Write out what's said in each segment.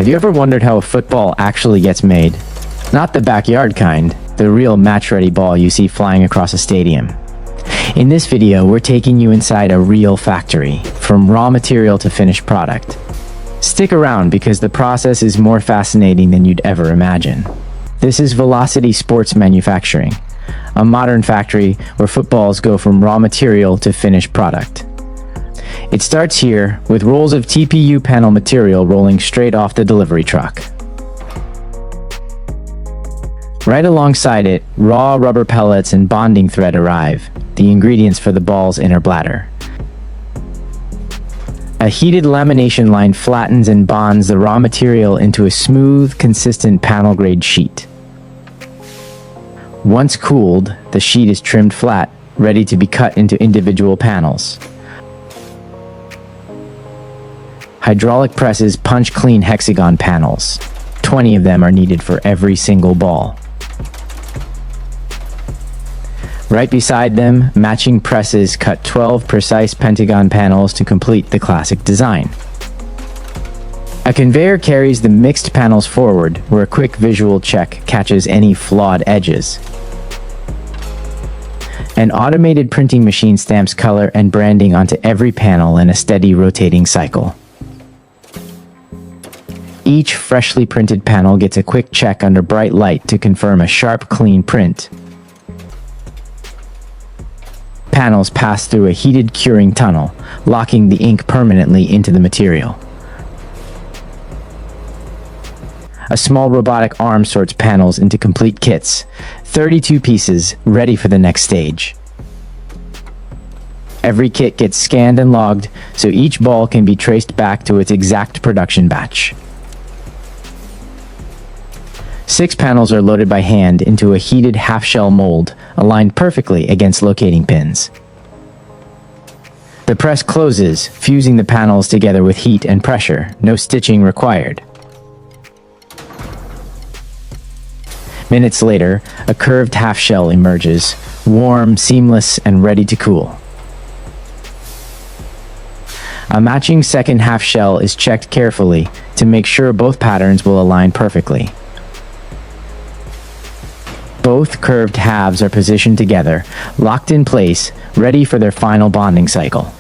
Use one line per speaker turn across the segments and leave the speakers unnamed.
Have you ever wondered how a football actually gets made? Not the backyard kind, the real match-ready ball you see flying across a stadium. In this video, we're taking you inside a real factory, from raw material to finished product. Stick around because the process is more fascinating than you'd ever imagine. This is Velocity Sports Manufacturing, a modern factory where footballs go from raw material to finished product. It starts here, with rolls of TPU panel material rolling straight off the delivery truck. Right alongside it, raw rubber pellets and bonding thread arrive, the ingredients for the ball's inner bladder. A heated lamination line flattens and bonds the raw material into a smooth, consistent panel-grade sheet. Once cooled, the sheet is trimmed flat, ready to be cut into individual panels. Hydraulic presses punch clean hexagon panels. 20 of them are needed for every single ball. Right beside them, matching presses cut 12 precise pentagon panels to complete the classic design. A conveyor carries the mixed panels forward, where a quick visual check catches any flawed edges. An automated printing machine stamps color and branding onto every panel in a steady rotating cycle. Each freshly printed panel gets a quick check under bright light to confirm a sharp, clean print. Panels pass through a heated curing tunnel, locking the ink permanently into the material. A small robotic arm sorts panels into complete kits, 32 pieces, ready for the next stage. Every kit gets scanned and logged, so each ball can be traced back to its exact production batch. 6 panels are loaded by hand into a heated half-shell mold, aligned perfectly against locating pins. The press closes, fusing the panels together with heat and pressure, no stitching required. Minutes later, a curved half-shell emerges, warm, seamless, and ready to cool. A matching second half-shell is checked carefully to make sure both patterns will align perfectly. Both curved halves are positioned together, locked in place, ready for their final bonding cycle.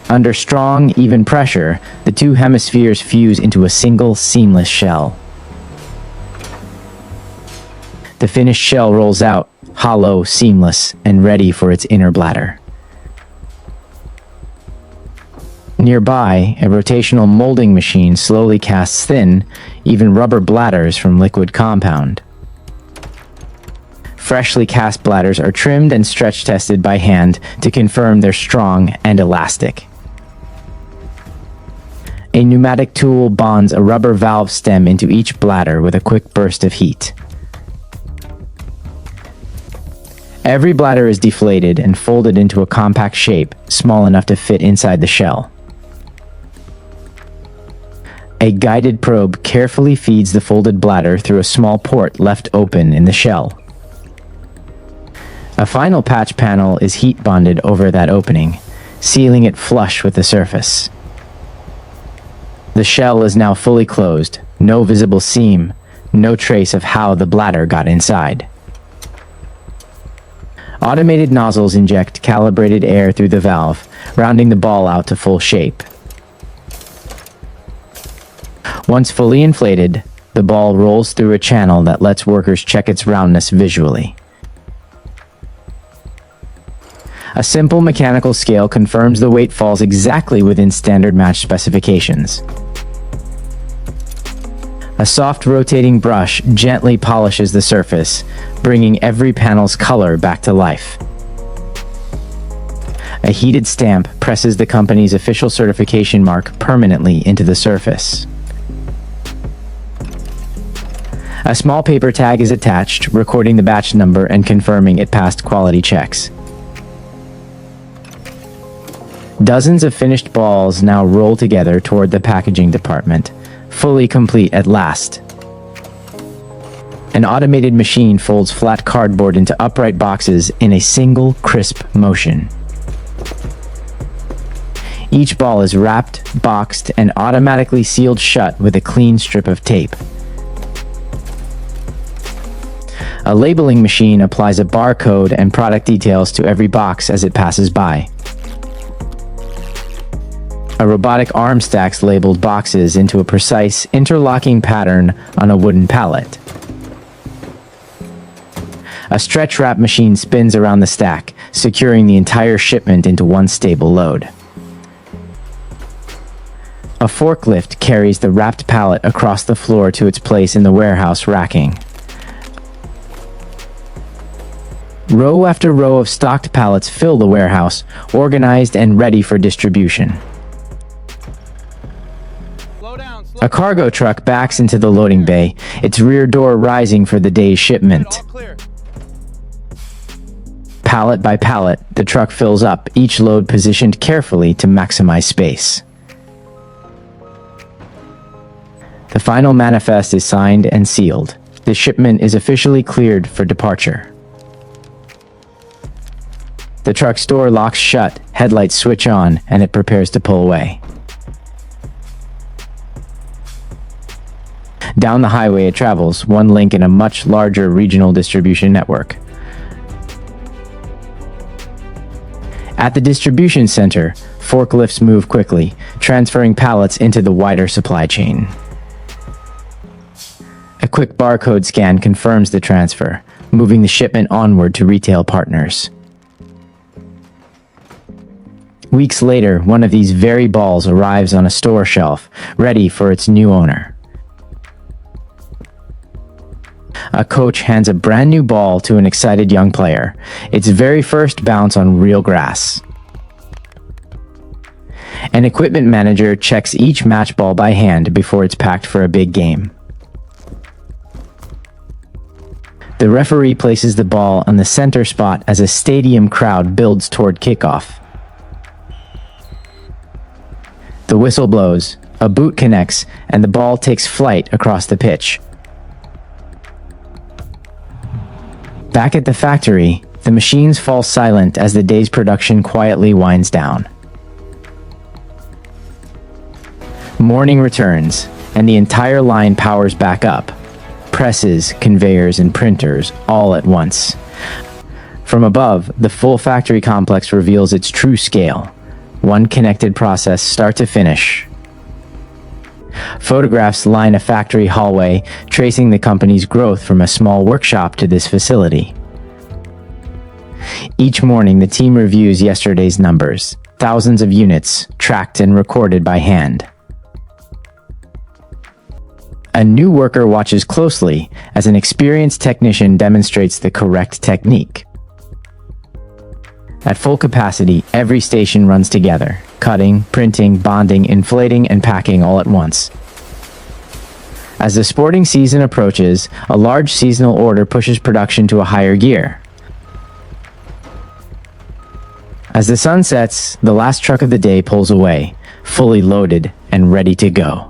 Under strong, even pressure, the two hemispheres fuse into a single, seamless shell. The finished shell rolls out, hollow, seamless, and ready for its inner bladder. Nearby, a rotational molding machine slowly casts thin, even rubber bladders from liquid compound. Freshly cast bladders are trimmed and stretch tested by hand to confirm they're strong and elastic. A pneumatic tool bonds a rubber valve stem into each bladder with a quick burst of heat. Every bladder is deflated and folded into a compact shape, small enough to fit inside the shell. A guided probe carefully feeds the folded bladder through a small port left open in the shell. A final patch panel is heat bonded over that opening, sealing it flush with the surface. The shell is now fully closed, no visible seam, no trace of how the bladder got inside. Automated nozzles inject calibrated air through the valve, rounding the ball out to full shape. Once fully inflated, the ball rolls through a channel that lets workers check its roundness visually. A simple mechanical scale confirms the weight falls exactly within standard match specifications. A soft rotating brush gently polishes the surface, bringing every panel's color back to life. A heated stamp presses the company's official certification mark permanently into the surface. A small paper tag is attached, recording the batch number and confirming it passed quality checks. Dozens of finished balls now roll together toward the packaging department, fully complete at last. An automated machine folds flat cardboard into upright boxes in a single, crisp motion. Each ball is wrapped, boxed, and automatically sealed shut with a clean strip of tape. A labeling machine applies a barcode and product details to every box as it passes by. A robotic arm stacks labeled boxes into a precise, interlocking pattern on a wooden pallet. A stretch wrap machine spins around the stack, securing the entire shipment into one stable load. A forklift carries the wrapped pallet across the floor to its place in the warehouse racking. Row after row of stocked pallets fill the warehouse, organized and ready for distribution. A cargo truck backs into the loading bay, its rear door rising for the day's shipment. Pallet by pallet, the truck fills up, each load positioned carefully to maximize space. The final manifest is signed and sealed. The shipment is officially cleared for departure. The truck's door locks shut, headlights switch on, and it prepares to pull away. Down the highway it travels, one link in a much larger regional distribution network. At the distribution center, forklifts move quickly, transferring pallets into the wider supply chain. A quick barcode scan confirms the transfer, moving the shipment onward to retail partners. Weeks later, one of these very balls arrives on a store shelf, ready for its new owner. A coach hands a brand new ball to an excited young player, its very first bounce on real grass. An equipment manager checks each match ball by hand before it's packed for a big game. The referee places the ball on the center spot as a stadium crowd builds toward kickoff. The whistle blows, a boot connects, and the ball takes flight across the pitch. Back at the factory, the machines fall silent as the day's production quietly winds down. Morning returns, and the entire line powers back up. Presses, conveyors, and printers, all at once. From above, the full factory complex reveals its true scale. One connected process, start to finish. Photographs line a factory hallway, tracing the company's growth from a small workshop to this facility. Each morning, the team reviews yesterday's numbers, thousands of units, tracked and recorded by hand. A new worker watches closely as an experienced technician demonstrates the correct technique. At full capacity, every station runs together, cutting, printing, bonding, inflating, and packing all at once. As the sporting season approaches, a large seasonal order pushes production to a higher gear. As the sun sets, the last truck of the day pulls away, fully loaded and ready to go.